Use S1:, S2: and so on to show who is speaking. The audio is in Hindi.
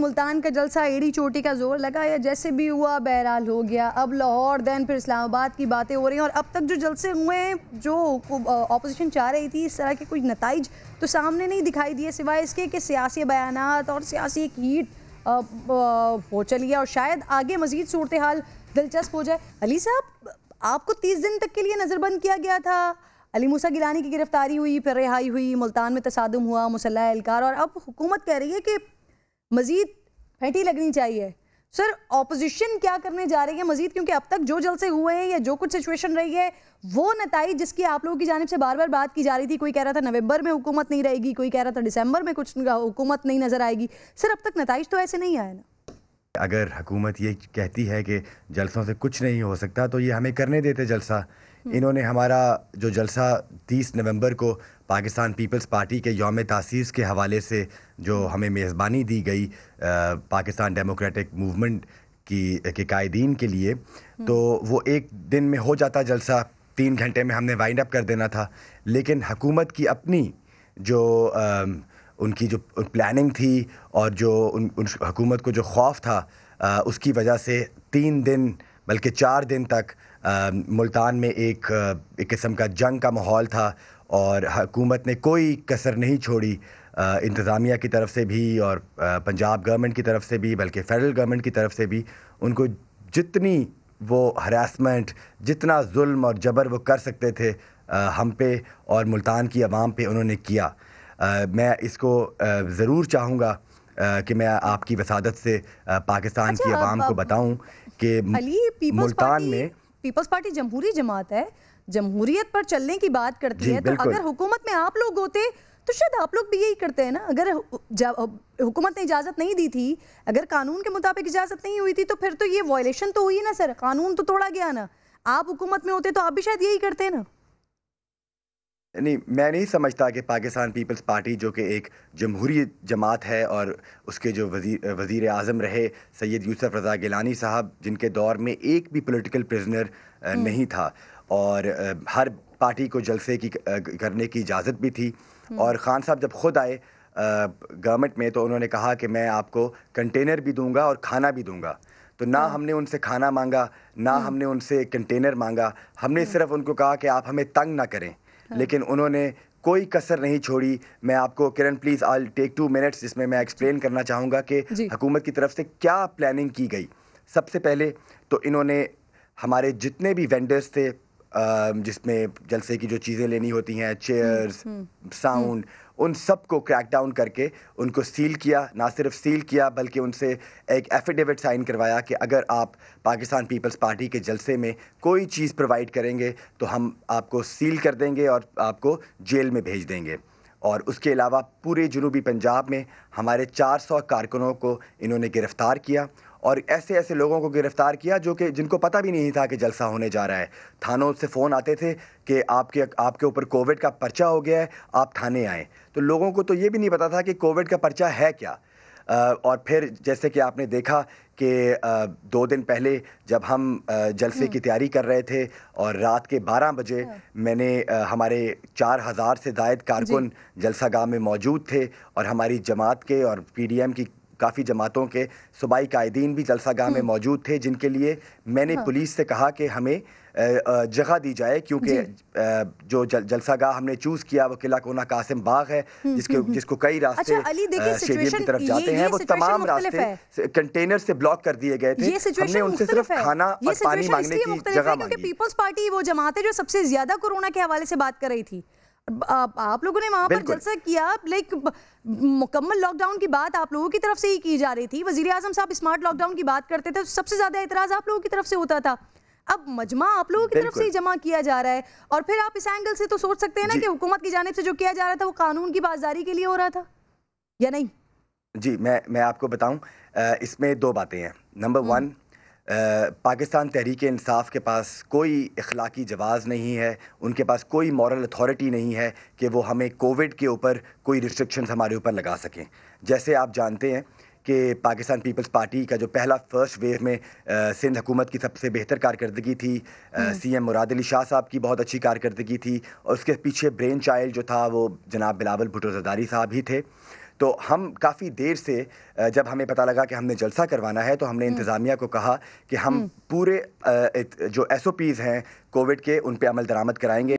S1: मुल्तान का जलसा एड़ी चोटी का जोर लगा या जैसे भी हुआ बहरहाल हो गया। अब लाहौर देन फिर इस्लामाबाद की बातें हो रही हैं और अब तक जो जलसे हुए हैं जो ऑपोजिशन चाह रही थी इस तरह के कुछ नताइज तो सामने नहीं दिखाई दिए सिवाय इसके कि सियासी बयानात और सियासी एक हीट हो चली है और शायद आगे मजीद सूरत हाल दिलचस्प हो जाए। अली साहब, आपको 30 दिन तक के लिए नज़रबंद किया गया था, अली मूसा गिलानी की गिरफ्तारी हुई, फिर रिहाई हुई, मुल्तान में तसादुम हुआ, मुसल्लह एहलकार, और अब हुकूमत कह रही है कि मजीद फेंटी लगनी चाहिए। सर, ऑपोजिशन क्या करने जा रही है मजीद, क्योंकि अब तक जो जलसे हुए हैं या जो कुछ सिचुएशन रही है वो नताइज जिसकी आप लोगों की जानिब से बार बार बात की जा रही थी, कोई कह रहा था नवंबर में हुकूमत नहीं रहेगी, कोई कह रहा था दिसंबर में कुछ हुकूमत नहीं नजर आएगी। सर, अब तक नताइज तो ऐसे नहीं आए ना।
S2: अगर हुकूमत ये कहती है कि जलसों से कुछ नहीं हो सकता तो ये हमें करने देते जलसा। इन्होंने हमारा जो जलसा 30 नवंबर को पाकिस्तान पीपल्स पार्टी के यौम तासीस के हवाले से जो हमें मेज़बानी दी गई पाकिस्तान डेमोक्रेटिक मूवमेंट के कायदीन के लिए, तो वो एक दिन में हो जाता जलसा, 3 घंटे में हमने वाइंड अप कर देना था। लेकिन हुकूमत की अपनी जो उनकी जो प्लानिंग थी और जो उन हुकूमत को जो खौफ था, उसकी वजह से 3 दिन बल्कि 4 दिन तक मुल्तान में एक किस्म का जंग का माहौल था और हुकूमत ने कोई कसर नहीं छोड़ी, इंतज़ामिया की तरफ से भी और पंजाब गवर्नमेंट की तरफ से भी, बल्कि फेडरल गवर्नमेंट की तरफ से भी उनको जितनी वो हरासमेंट, जितना जुल्म और जबर वो कर सकते थे हम पे और मुल्तान की आवाम पे उन्होंने किया। मैं इसको ज़रूर चाहूँगा कि मैं आपकी वसादत से पाकिस्तान की आवाम को बताऊं कि मुल्तान में
S1: पीपल्स पार्टी जमहूरी जमात है, जमहूरियत पर चलने की बात करती है, तो अगर हुकूमत में आप लोग होते तो शायद आप लोग भी यही करते हैं ना। अगर हुकूमत ने इजाज़त नहीं दी थी, अगर कानून के मुताबिक इजाज़त नहीं हुई थी, तो फिर तो ये वायलेशन तो हुई ना सर, कानून तो तोड़ा गया ना। आप हुकूमत में होते तो आप भी शायद यही करते ना।
S2: नहीं, मैं नहीं समझता कि पाकिस्तान पीपल्स पार्टी जो कि एक जमहूरी जमात है और उसके जो वज़ीर आज़म रहे सैयद यूसुफ रज़ा गिलानी साहब, जिनके दौर में एक भी पॉलिटिकल प्रिजनर नहीं था और हर पार्टी को जलसे की करने की इजाज़त भी थी। और ख़ान साहब जब खुद आए गवर्नमेंट में तो उन्होंने कहा कि मैं आपको कंटेनर भी दूंगा और खाना भी दूंगा। तो ना हमने उनसे खाना मांगा, ना हमने उनसे कंटेनर मांगा, हमने सिर्फ उनको कहा कि आप हमें तंग ना करें। लेकिन उन्होंने कोई कसर नहीं छोड़ी। मैं आपको किरण प्लीज़ आई टेक 2 मिनट्स जिसमें मैं एक्सप्लेन करना चाहूँगा कि हुकूमत की तरफ से क्या प्लानिंग की गई। सबसे पहले तो इन्होंने हमारे जितने भी वेंडर्स थे जिसमें जलसे की जो चीज़ें लेनी होती हैं, चेयर्स, साउंड, उन सब को क्रैक डाउन करके उनको सील किया। ना सिर्फ सील किया बल्कि उनसे एक एफिडेविट साइन करवाया कि अगर आप पाकिस्तान पीपल्स पार्टी के जलसे में कोई चीज़ प्रोवाइड करेंगे तो हम आपको सील कर देंगे और आपको जेल में भेज देंगे। और उसके अलावा पूरे जनूबी पंजाब में हमारे 400 कारकुनों को इन्होंने गिरफ़्तार किया और ऐसे ऐसे लोगों को गिरफ़्तार किया जो कि जिनको पता भी नहीं था कि जलसा होने जा रहा है। थानों से फ़ोन आते थे कि आपके ऊपर कोविड का पर्चा हो गया है, आप थाने आएँ। तो लोगों को तो ये भी नहीं पता था कि कोविड का पर्चा है क्या। और फिर जैसे कि आपने देखा कि 2 दिन पहले जब हम जलसे की तैयारी कर रहे थे और रात के 12 बजे मैंने हमारे 4000 से ज़ायद कारकुन जलसागाह में मौजूद थे और हमारी जमात के और पीडीएम की काफ़ी जमातों के सूबाई कायदीन भी जलसागाह में मौजूद थे, जिनके लिए मैंने पुलिस से कहा कि हमें जगह दी जाए क्योंकि जो जलसागाह हमने चूज़ किया वो किला कोना कासिम बाग है जिसको कई रास्ते स्टेडियम की तरफ जाते हैं, वो तमाम रास्ते कंटेनर से ब्लॉक कर दिए गए थे। हमने उनसे सिर्फ खाना और पानी मांगने की जगह मांगी।
S1: पीपल्स पार्टी वो जमात है जो सबसे ज्यादा कोरोना के हवाले से बात कर रही थी। आप लोगों ने वहां पर जलसा किया, लाइक मुकम्मल लॉकडाउन की बात आप लोगों की तरफ से ही की जा रही थी। वजीर आजम साहब स्मार्ट लॉकडाउन की बात करते थे, सबसे ज्यादा एतराज आप लोगों की तरफ से होता था। अब मजमा आप लोगों की तरफ से ही जमा किया जा रहा है और फिर आप इस एंगल से तो सोच सकते हैं ना कि हुकूमत की जानिब से जो किया जा रहा था वो कानून की बाजदारी के लिए हो रहा था या नहीं।
S2: जी, मैं आपको बताऊं, इसमें 2 बातें हैं। नंबर 1, पाकिस्तान तहरीक इंसाफ के पास कोई इखलाकी जवाज़ नहीं है, उनके पास कोई मॉरल अथॉरिटी नहीं है कि वो हमें कोविड के ऊपर कोई रिस्ट्रिक्शंस हमारे ऊपर लगा सकें। जैसे आप जानते हैं कि पाकिस्तान पीपल्स पार्टी का जो पहला फर्स्ट वेव में सिंध हुकूमत की सबसे बेहतर कारकर्दगी थी, सीएम मुराद अली शाह साहब की बहुत अच्छी कारकर्दगी थी और उसके पीछे ब्रेन चाइल्ड जो था वो जनाब बिलावल भुट्टो ज़रदारी साहब ही थे। तो हम काफ़ी देर से जब हमें पता लगा कि हमने जलसा करवाना है तो हमने इंतज़ामिया को कहा कि हम पूरे जो SOPs हैं कोविड के उन पे अमल दरामद कराएंगे।